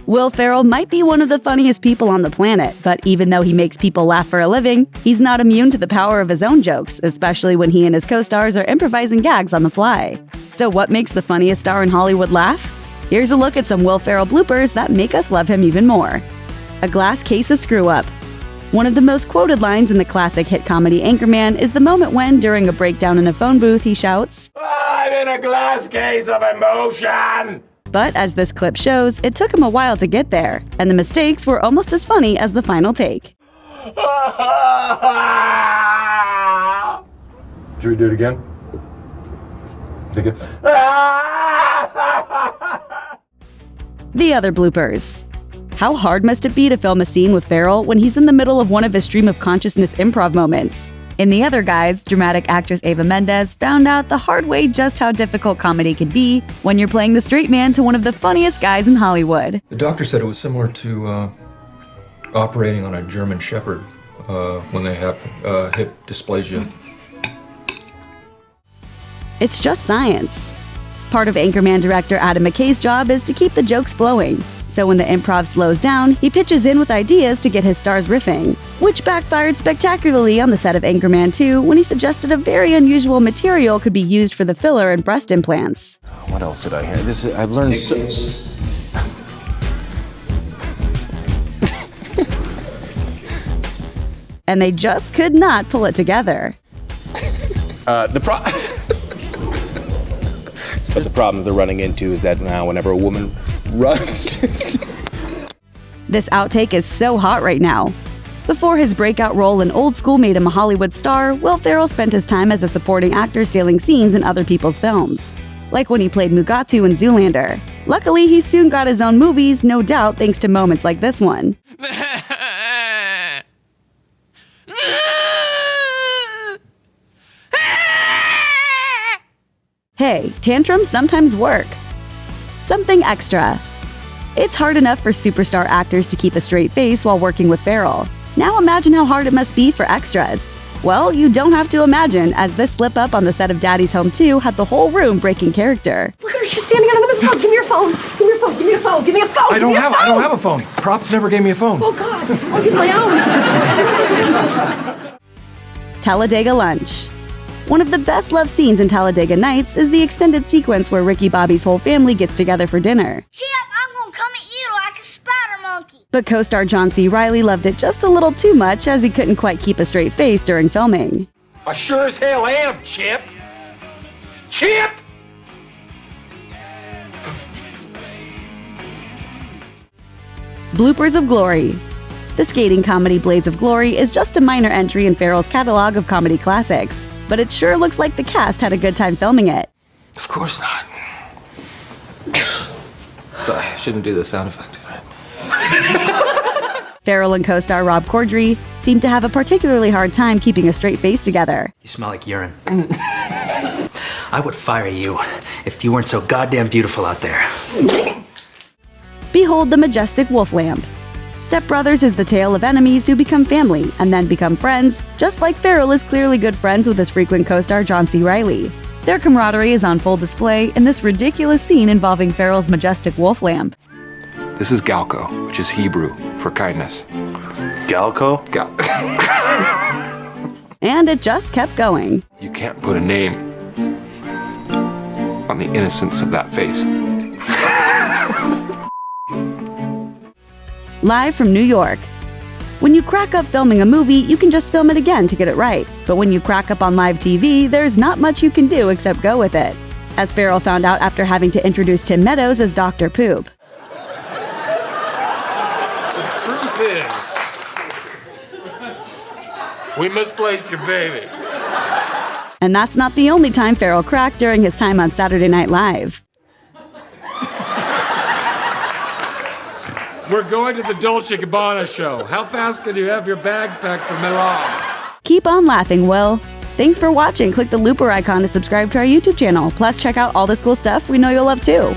Will Ferrell might be one of the funniest people on the planet, but even though he makes people laugh for a living, he's not immune to the power of his own jokes, especially when he and his co-stars are improvising gags on the fly. So what makes the funniest star in Hollywood laugh? Here's a look at some Will Ferrell bloopers that make us love him even more. A glass case of screw-up. One of the most quoted lines in the classic hit comedy Anchorman is the moment when, during a breakdown in a phone booth, he shouts, "I'm in a glass case of emotion!" But as this clip shows, it took him a while to get there, and the mistakes were almost as funny as the final take. Should we do it again? Take it. The other bloopers. How hard must it be to film a scene with Ferrell when he's in the middle of one of his stream of consciousness improv moments? In The Other Guys, dramatic actress Ava Mendez found out the hard way just how difficult comedy can be when you're playing the straight man to one of the funniest guys in Hollywood. The doctor said it was similar to operating on a German Shepherd when they have hip dysplasia. It's just science. Part of Anchorman director Adam McKay's job is to keep the jokes flowing. So when the improv slows down, he pitches in with ideas to get his stars riffing, which backfired spectacularly on the set of Anchorman 2 when he suggested a very unusual material could be used for the filler and breast implants. What else did I hear? I've learned so... And they just could not pull it together. The problem they're running into is that now whenever a woman runs... This outtake is so hot right now. Before his breakout role in Old School made him a Hollywood star, Will Ferrell spent his time as a supporting actor stealing scenes in other people's films, like when he played Mugatu in Zoolander. Luckily, he soon got his own movies, no doubt thanks to moments like this one. Hey, tantrums sometimes work. Something extra. It's hard enough for superstar actors to keep a straight face while working with Ferrell. Now imagine how hard it must be for extras. Well, you don't have to imagine, as this slip-up on the set of Daddy's Home 2 had the whole room breaking character. Look at her, she's standing on the phone. Give me your phone. Give me your phone. Give me a phone. Give me a phone. I don't have a phone. Props never gave me a phone. Oh, God. I'll use my own. Talladega Lunch. One of the best-loved scenes in Talladega Nights is the extended sequence where Ricky Bobby's whole family gets together for dinner. Chip, I'm gonna come at you like a spider monkey. But co-star John C. Reilly loved it just a little too much as he couldn't quite keep a straight face during filming. I sure as hell am, Chip! Chip! Bloopers of Glory. The skating comedy Blades of Glory is just a minor entry in Ferrell's catalog of comedy classics, but it sure looks like the cast had a good time filming it. Of course not. Sorry, I shouldn't do the sound effect. Ferrell and co-star Rob Corddry seemed to have a particularly hard time keeping a straight face together. You smell like urine. I would fire you if you weren't so goddamn beautiful out there. Behold the majestic wolf lamp. Step Brothers is the tale of enemies who become family and then become friends, just like Ferrell is clearly good friends with his frequent co-star John C. Reilly. Their camaraderie is on full display in this ridiculous scene involving Ferrell's majestic wolf lamp. This is Galco, which is Hebrew for kindness. Galco? And it just kept going. You can't put a name on the innocence of that face. Live from New York. When you crack up filming a movie, you can just film it again to get it right. But when you crack up on live TV, there's not much you can do except go with it. As Ferrell found out after having to introduce Tim Meadows as Dr. Poop. The truth is, we misplaced your baby. And that's not the only time Ferrell cracked during his time on Saturday Night Live. We're going to the Dolce & Gabbana show. How fast can you have your bags packed for Milan? Keep on laughing, Will. Thanks for watching. Click the looper icon to subscribe to our YouTube channel. Plus, check out all this cool stuff we know you'll love too.